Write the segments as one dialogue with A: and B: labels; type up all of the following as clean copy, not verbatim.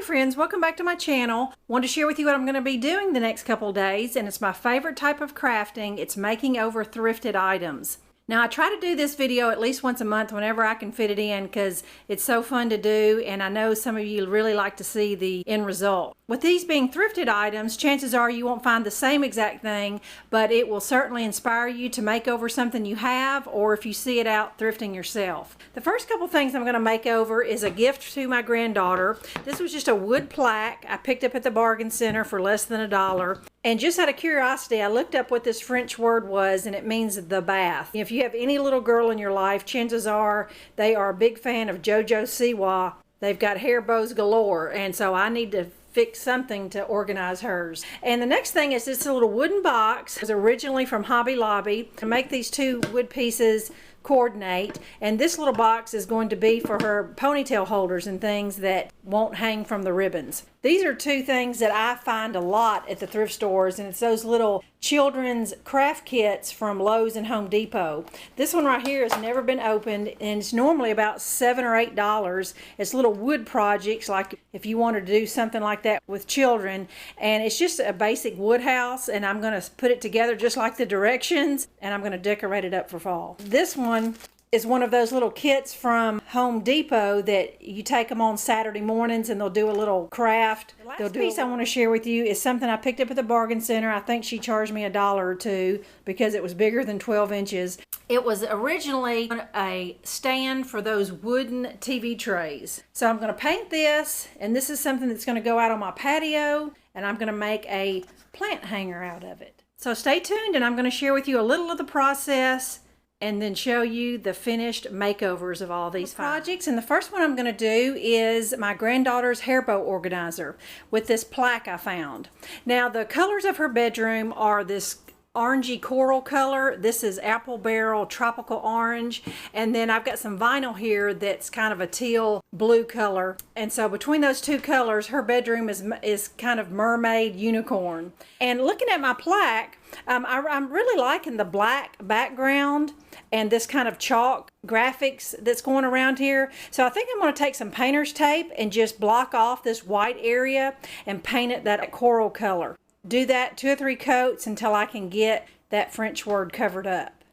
A: friends, welcome back to my channel. Want to share with you what I'm going to be doing the next couple days, and it's my favorite type of crafting. It's making over thrifted items. Now I try to do this video at least once a month whenever I can fit it in because it's so fun to do, and I know some of you really like to see the end result. With these being thrifted items, chances are you won't find the same exact thing, but it will certainly inspire you to make over something you have, or if you see it out thrifting yourself. The first couple things I'm going to make over is a gift to my granddaughter. This was just a wood plaque I picked up at the bargain center for less than $1. And just out of curiosity, I looked up what this French word was, and it means the bath. If you have any little girl in your life, chances are they are a big fan of JoJo Siwa. They've got hair bows galore, and so I need to fix something to organize hers. And the next thing is this little wooden box. It was originally from Hobby Lobby. To make these two wood pieces coordinate, and this little box is going to be for her ponytail holders and things that won't hang from the ribbons. These are two things that I find a lot at the thrift stores, and it's those little children's craft kits from Lowe's and Home Depot. This one right here has never been opened, and it's normally about $7 or $8. It's little wood projects, like if you wanted to do something like that with children, and it's just a basic wood house, and I'm going to put it together just like the directions, and I'm going to decorate it up for fall. This one is one of those little kits from Home Depot that you take them on Saturday mornings and they'll do a little craft. The last piece I want to share with you is something I picked up at the bargain center. I think she charged me $1 or $2 because it was bigger than 12 inches. It was originally a stand for those wooden TV trays. So I'm going to paint this, and this is something that's going to go out on my patio, and I'm going to make a plant hanger out of it. So stay tuned, and I'm going to share with you a little of the process and then show you the finished makeovers of all these projects. And the first one I'm going to do is my granddaughter's hair bow organizer with this plaque I found. Now the colors of her bedroom are this orangey coral color. This is apple barrel tropical orange, and then I've got some vinyl here that's kind of a teal blue color, and so between those two colors her bedroom is kind of mermaid unicorn. And looking at my plaque, I'm really liking the black background and this kind of chalk graphics that's going around here. So I think I'm going to take some painter's tape and just block off this white area and paint it that coral color. Do that 2 or 3 coats until I can get that French word covered up.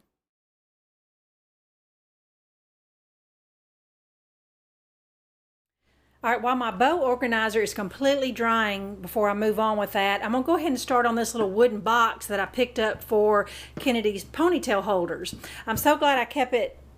A: All right, while my bow organizer is completely drying before I move on with that, I'm going to go ahead and start on this little wooden box that I picked up for Kennedy's ponytail holders. I'm so glad I kept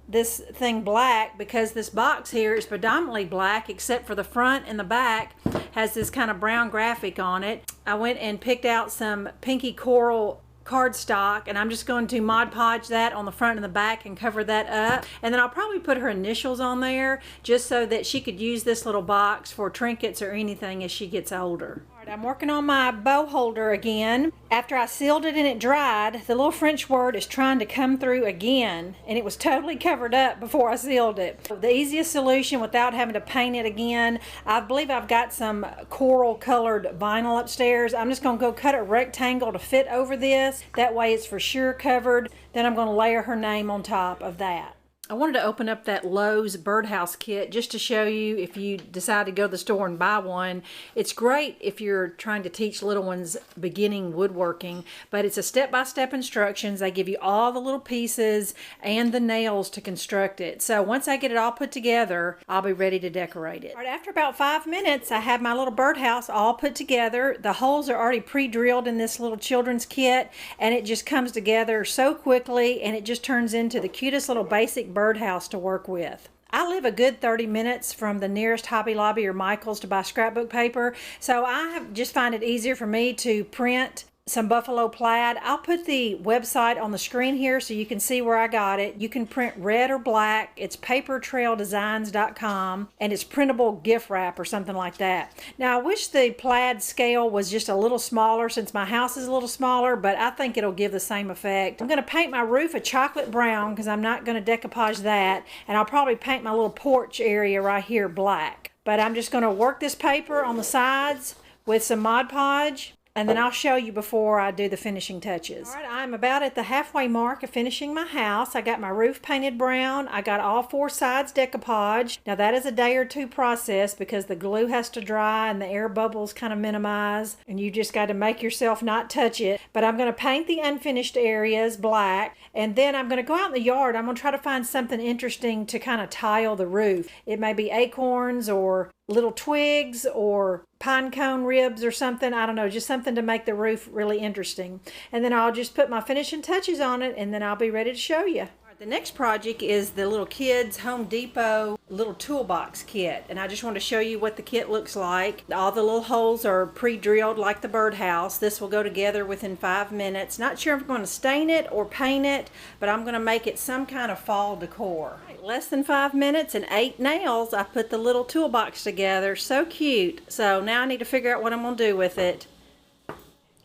A: this thing black because this box here is predominantly black except for the front and the back has this kind of brown graphic on it. I went and picked out some pinky coral cardstock, and I'm just going to Mod Podge that on the front and the back and cover that up, and then I'll probably put her initials on there just so that she could use this little box for trinkets or anything as she gets older. Alright, I'm working on my bow holder again. After I sealed it and it dried, the little French word is trying to come through again, and it was totally covered up before I sealed it. The easiest solution without having to paint it again, I believe I've got some coral colored vinyl upstairs. I'm just going to go cut a rectangle to fit over this. That way it's for sure covered. Then I'm going to layer her name on top of that. I wanted to open up that Lowe's birdhouse kit just to show you if you decide to go to the store and buy one. It's great if you're trying to teach little ones beginning woodworking, but it's a step-by-step instructions. They give you all the little pieces and the nails to construct it. So once I get it all put together, I'll be ready to decorate it. All right, after about 5 minutes, I have my little birdhouse all put together. The holes are already pre-drilled in this little children's kit, and it just comes together so quickly, and it just turns into the cutest little basic birdhouse to work with. I live a good 30 minutes from the nearest Hobby Lobby or Michael's to buy scrapbook paper, so I just find it easier for me to print some buffalo plaid. I'll put the website on the screen here so you can see where I got it. You can print red or black. It's papertraildesigns.com, and it's printable gift wrap or something like that. Now I wish the plaid scale was just a little smaller since my house is a little smaller, but I think it'll give the same effect. I'm going to paint my roof a chocolate brown because I'm not going to decoupage that, and I'll probably paint my little porch area right here black. But I'm just going to work this paper on the sides with some Mod Podge and then I'll show you before I do the finishing touches. All right, I'm about at the halfway mark of finishing my house. I got my roof painted brown. I got all 4 sides decoupaged. Now that is a day or 2 process because the glue has to dry and the air bubbles kind of minimize, and you just got to make yourself not touch it. But I'm going to paint the unfinished areas black, and then I'm going to go out in the yard. I'm going to try to find something interesting to kind of tile the roof. It may be acorns or little twigs or pine cone ribs or something. I don't know, just something to make the roof really interesting. And then I'll just put my finishing touches on it, and then I'll be ready to show you. The next project is the little kids Home Depot little toolbox kit, and I just want to show you what the kit looks like. All the little holes are pre-drilled like the birdhouse. This will go together within 5 minutes. Not sure if I'm going to stain it or paint it, but I'm going to make it some kind of fall decor. Less than 5 minutes and 8 nails. I put the little toolbox together. So cute. So now I need to figure out what I'm going to do with it.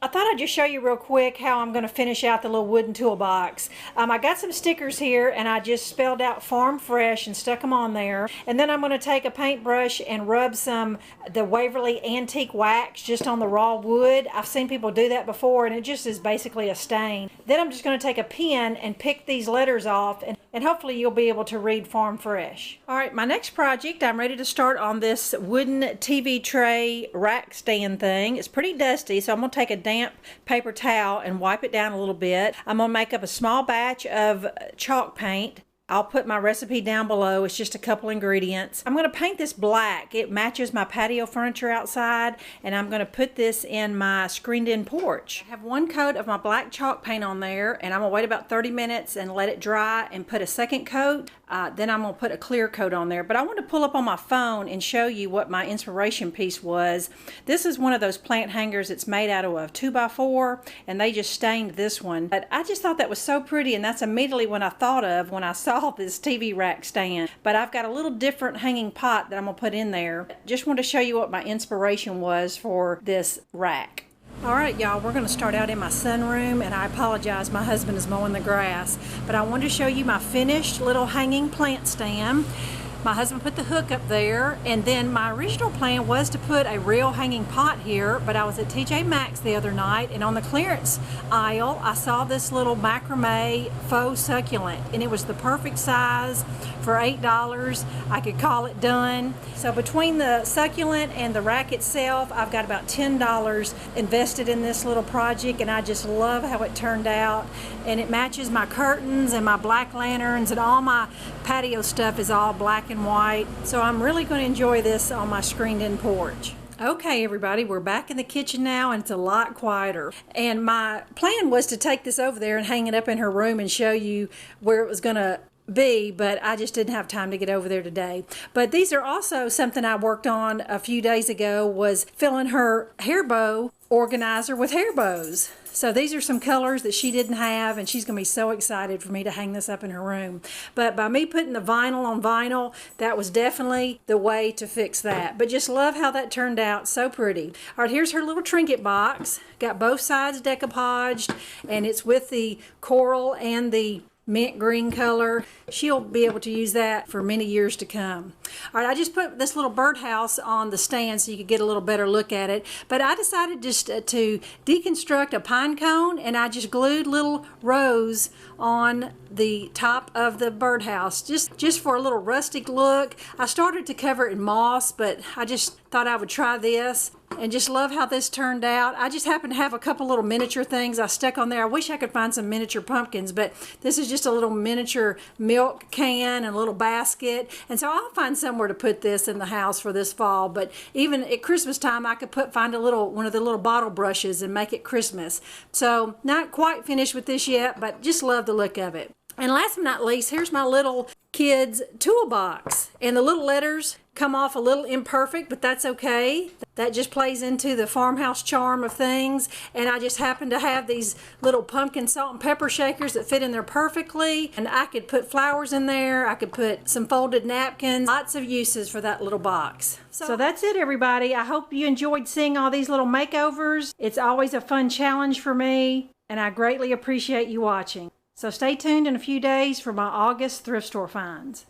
A: I thought I'd just show you real quick how I'm going to finish out the little wooden toolbox. I got some stickers here, and I just spelled out Farm Fresh and stuck them on there. And then I'm going to take a paintbrush and rub the Waverly Antique Wax just on the raw wood. I've seen people do that before, and it just is basically a stain. Then I'm just going to take a pen and pick these letters off, and hopefully you'll be able to read Farm Fresh. All right, my next project, I'm ready to start on this wooden TV tray rack stand thing. It's pretty dusty, so I'm going to take a damp paper towel and wipe it down a little bit. I'm going to make up a small batch of chalk paint. I'll put my recipe down below. It's just a couple ingredients. I'm going to paint this black. It matches my patio furniture outside, and I'm going to put this in my screened-in porch. I have 1 coat of my black chalk paint on there, and I'm going to wait about 30 minutes and let it dry and put a second coat. Then I'm going to put a clear coat on there. But I want to pull up on my phone and show you what my inspiration piece was. This is one of those plant hangers. It's made out of a 2x4, and they just stained this one. But I just thought that was so pretty, and that's immediately what I thought of when I saw this TV rack stand. But I've got a little different hanging pot that I'm going to put in there. Just want to show you what my inspiration was for this rack. All right, y'all, we're going to start out in my sunroom, and I apologize, my husband is mowing the grass, but I wanted to show you my finished little hanging plant stand. My husband put the hook up there, and then my original plan was to put a real hanging pot here, but I was at TJ Maxx the other night, and on the clearance aisle I saw this little macrame faux succulent, and it was the perfect size for $8. I could call it done. So between the succulent and the rack itself, I've got about $10 invested in this little project, and I just love how it turned out. And it matches my curtains and my black lanterns, and all my patio stuff is all black and white. So I'm really going to enjoy this on my screened-in porch. Okay, everybody, we're back in the kitchen now, and it's a lot quieter. And my plan was to take this over there and hang it up in her room and show you where it was going to be, but I just didn't have time to get over there today. But these are also something I worked on a few days ago, was filling her hair bow organizer with hair bows. So these are some colors that she didn't have, and she's going to be so excited for me to hang this up in her room. But by me putting the vinyl on vinyl, that was definitely the way to fix that. But just love how that turned out. So pretty. All right, here's her little trinket box. Got both sides decoupaged, and it's with the coral and the mint green color. She'll be able to use that for many years to come. All right, I just put this little birdhouse on the stand so you could get a little better look at it. But I decided just to deconstruct a pine cone, and I just glued little rows on the top of the birdhouse just for a little rustic look. I started to cover it in moss, but I just thought I would try this. And just love how this turned out. I just happen to have a couple little miniature things I stuck on there. I wish I could find some miniature pumpkins, but this is just a little miniature milk can and a little basket. And so I'll find somewhere to put this in the house for this fall. But even at Christmas time, I could find one of the little bottle brushes and make it Christmas. So not quite finished with this yet, but just love the look of it. And last but not least, here's my little kids toolbox. And the little letters come off a little imperfect, but that's okay. That just plays into the farmhouse charm of things. And I just happen to have these little pumpkin salt and pepper shakers that fit in there perfectly. And I could put flowers in there. I could put some folded napkins. Lots of uses for that little box. So that's it, everybody. I hope you enjoyed seeing all these little makeovers. It's always a fun challenge for me, and I greatly appreciate you watching. So stay tuned in a few days for my August thrift store finds.